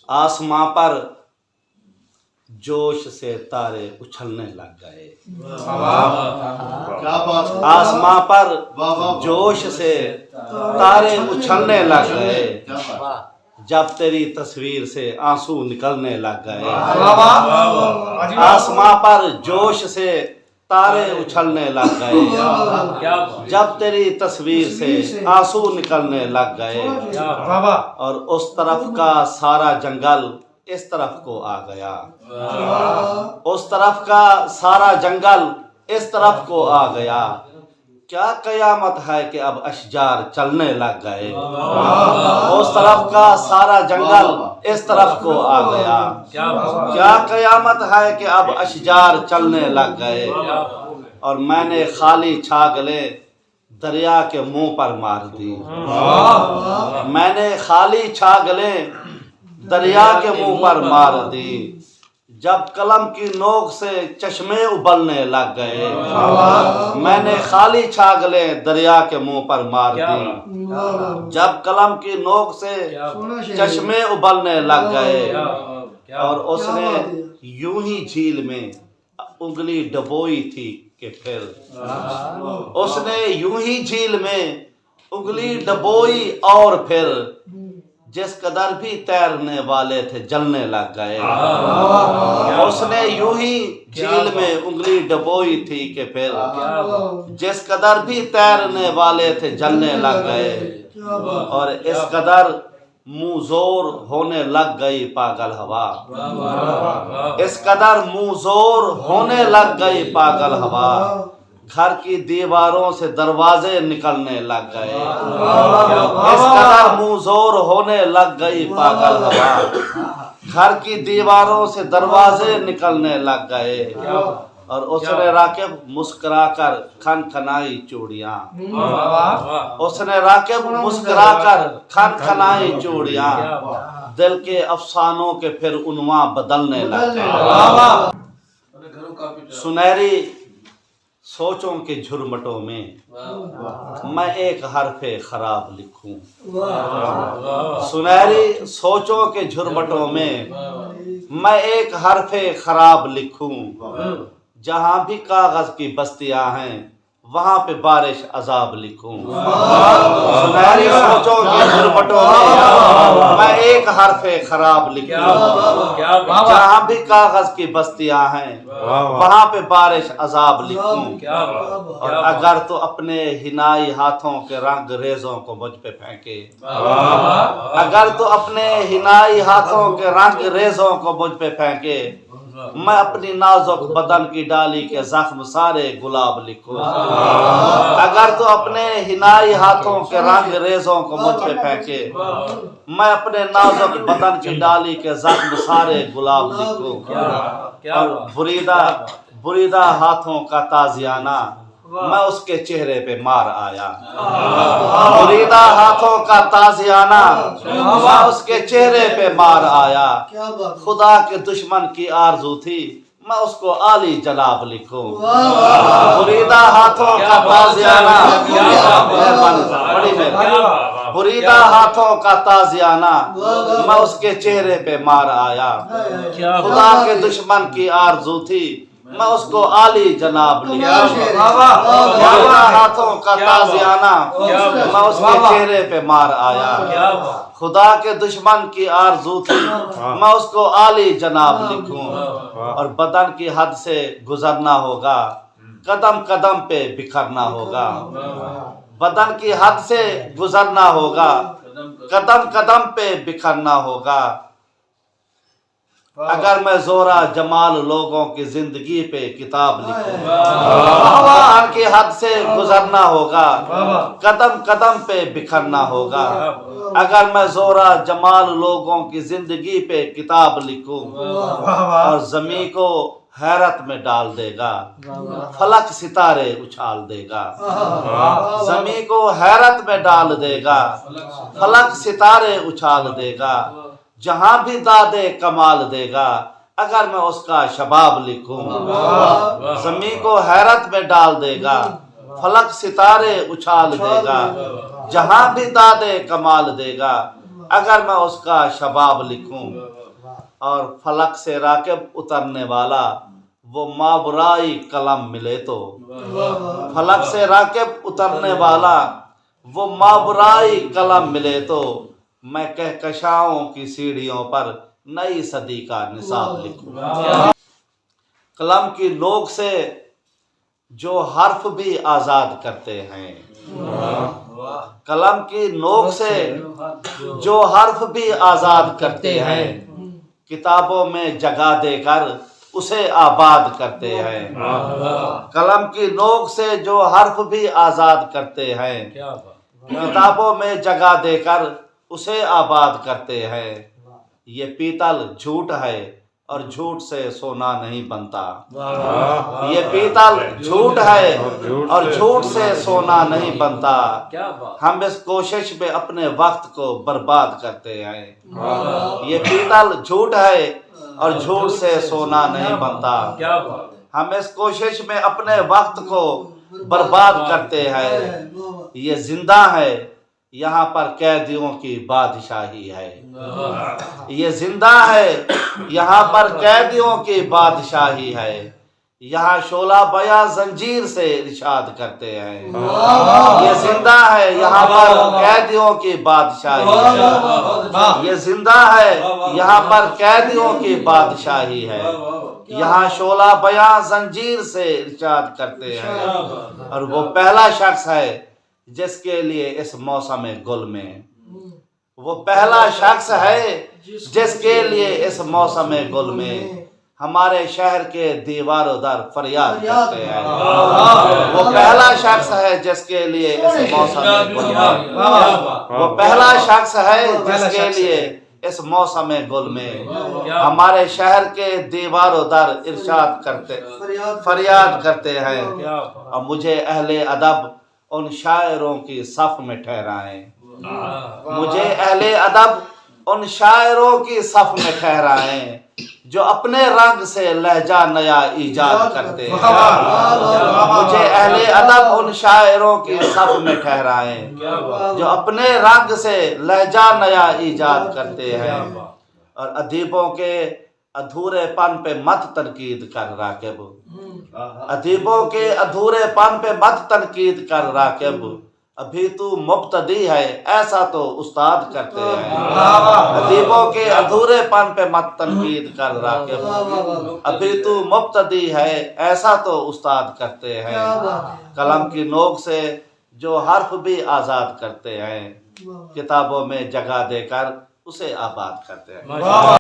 آسماں پر جوش سے تارے اچھلنے لگ گئے، آسماں پر جوش سے تارے اچھلنے لگ گئے، جب تیری تصویر سے آنسو نکلنے لگ گئے، آسماں پر جوش سے تارے اچھلنے لگ گئے، جب تیری تصویر سے آنسو نکلنے لگ گئے، اور اس طرف کا سارا جنگل اس طرف کو آ گیا، اس طرف کا سارا جنگل اس طرف کو آ گیا، کیا قیامت ہے کہ اب اشجار چلنے لگ گئے، اس طرف کا سارا جنگل اس طرف کو آ گیا، کیا قیامت ہے کہ اب اشجار چلنے لگ گئے، اور میں نے خالی چھاگلیں دریا کے منہ پر مار دی، میں نے خالی چھاگلیں دریا کے منہ پر مار دی، جب قلم کی نوک سے چشمے ابلنے لگ گئے، میں نے خالی چھاگلیں دریا کے منہ پر مار دی، جب قلم کی نوک سے چشمے ابلنے لگ گئے، اور اس نے یوں ہی جھیل میں انگلی ڈبوئی تھی کہ پھر اس نے یوں ہی جھیل میں انگلی ڈبوئی اور پھر جس قدر بھی تیرنے والے تھے جلنے لگ گئے، اس نے یوں ہی جھیل میں انگلی ڈبوئی تھی کہ پھر جس قدر بھی تیرنے والے تھے جلنے لگ گئے، اور اس قدر منہ زور ہونے لگ گئی پاگل ہوا، اس قدر منہ زور ہونے لگ گئی پاگل ہوا، گھر کی دیواروں سے دروازے نکلنے لگ گئے، اس قدر منہ زور ہونے لگ گئی پاگل ہوا، گھر کی دیواروں سے دروازے نکلنے لگ گئے، اور اس نے راکب مسکرا کر کھن کھنائی چوڑیاں، اس نے راکب مسکرا کر کھن کھنائی چوڑیاں، دل کے افسانوں کے پھر عنواں بدلنے لگ گئے، سنہری سوچوں کے جھرمٹوں میں میں ایک حرف خراب لکھوں، سنہری سوچوں کے جھرمٹوں میں میں ایک حرف خراب لکھوں، جہاں بھی کاغذ کی بستیاں ہیں وہاں پہ بارش عذاب لکھوں، سنہری سوچوں کے جھرمٹوں میں میں ایک حرف خراب لکھوں، جہاں بھی کاغذ کی بستیاں ہیں وہاں پہ بارش عذاب لکھوں، اور اگر تو اپنے ہنائی ہاتھوں کے رنگ ریزوں کو مجھ پہ پھینکے، اگر تو اپنے ہنائی ہاتھوں کے رنگ ریزوں کو مجھ پہ پھینکے، میں اپنی نازک بدن کی ڈالی کے زخم سارے گلاب لکھوں، اگر تو اپنے ہنائی ہاتھوں کے رنگ ریزوں کو مجھ پہ پھینکے، میں اپنے نازک بدن کی ڈالی کے زخم سارے گلاب لکھوں، اور بریدہ ہاتھوں کا تازیانہ میں اس کے چہرے پہ مار آیا، بریدہ ہاتھوں کا تازیانہ میں اس کے چہرے پہ مار آیا، خدا کے دشمن کی آرزو تھی میں اس کو عالی جناب لکھوں، بریدہ ہاتھوں کا تازیانہ بریدہ ہاتھوں کا تازیانہ میں اس کے چہرے پہ مار آیا، خدا کے دشمن کی آرزو تھی میں اس کو عالی جناب لکھوں، بریدہ ہاتھوں کا تازیانہ میں اس کے چہرے پہ مار آیا، خدا کے دشمن کی آرزو تھی میں اس کو عالی جناب لکھوں، اور بدن کی حد سے گزرنا ہوگا، قدم قدم پہ بکھرنا ہوگا، بدن کی حد سے گزرنا ہوگا، قدم قدم پہ بکھرنا ہوگا، اگر میں زورا جمال لوگوں کی زندگی پہ کتاب لکھوں، بدن کی حد سے گزرنا ہوگا، قدم قدم پہ بکھرنا ہوگا، اگر میں زورا جمال لوگوں کی زندگی پہ کتاب لکھوں، اور زمین کو حیرت میں ڈال دے گا، فلک ستارے اچھال دے گا، زمین کو حیرت میں ڈال دے گا، فلک ستارے اچھال دے گا، جہاں بھی دادے کمال دے گا اگر میں اس کا شباب لکھوں، زمین کو حیرت میں ڈال دے گا، فلک ستارے اچھال دے گا، جہاں بھی دادے کمال دے گا اگر میں اس کا شباب لکھوں اور فلک سے راکب اترنے والا وہ مابرائی قلم ملے تو، فلک سے راکب اترنے والا وہ مابرائی قلم ملے تو، میں کہکشاؤں کی سیڑھیوں پر نئی صدی کا نصاب لکھوں۔ قلم کی نوک سے جو حرف بھی آزاد کرتے ہیں، قلم کی نوک سے جو حرف بھی آزاد کرتے ہیں، کتابوں میں جگہ دے کر اسے آباد کرتے ہیں۔ قلم کی نوک سے جو حرف بھی آزاد کرتے ہیں، کتابوں میں جگہ دے کر اسے آباد کرتے ہیں۔ یہ پیتل جھوٹ ہے اور جھوٹ سے سونا نہیں بنتا، یہ پیتل جھوٹ ہے اور جھوٹ سے سونا نہیں بنتا۔ ہم اس کوشش میں اپنے وقت کو برباد کرتے ہیں، یہ پیتل جھوٹ ہے اور جھوٹ سے سونا نہیں بنتا۔ ہم اس کوشش میں اپنے وقت کو برباد کرتے ہیں۔ یہ زندہ ہے، یہاں پر قیدیوں کی بادشاہی ہے، یہ زندہ ہے، یہاں پر قیدیوں کی بادشاہی ہے۔ یہاں شعلہ بیاں زنجیر سے ارشاد کرتے ہیں، یہ زندہ ہے، یہاں پر قیدیوں کی بادشاہی ہے، یہ زندہ ہے، یہاں پر قیدیوں کی بادشاہی ہے۔ یہاں شعلہ بیاں زنجیر سے ارشاد کرتے ہیں، اور وہ پہلا شخص ہے جس کے لیے اس موسم گل میں، وہ پہلا شخص ہے جس کے لیے اس موسم گل میں ہمارے شہر کے دیواروں در فریاد کرتے ہیں۔ وہ پہلا شخص ہے جس کے لیے اس موسم گل میں، وہ پہلا شخص ہے جس کے لیے اس موسم گل میں ہمارے شہر کے دیواروں در ارشاد کرتے فریاد کرتے ہیں۔ اور مجھے اہل ادب ان شاعروں کی صف میں ٹھہرائیں، مجھے اہل ادب ان شاعروں کی صف میں ٹھہرائیں جو اپنے رنگ سے لہجہ نیا ایجاد کرتے ہیں۔ مجھے اہل ادب ان شاعروں کی صف میں ٹھہرائیں جو اپنے رنگ سے لہجہ نیا ایجاد کرتے ہیں۔ اور ادیبوں کے ادھورے پن پہ مت تنقید کر راکب، ادیبوں کے ادھورے پن پہ مت تنقید کر راکب، ابھی تو مبتدی ہے ایسا تو استاد کرتے ہیں۔ ادیبوں کے ادھورے پن پہ مت تنقید کر راکب، ابھی تو مبتدی ہے ایسا تو استاد کرتے ہیں۔ قلم کی نوک سے جو حرف بھی آزاد کرتے ہیں، کتابوں میں جگہ دے کر اسے آباد کرتے ہیں۔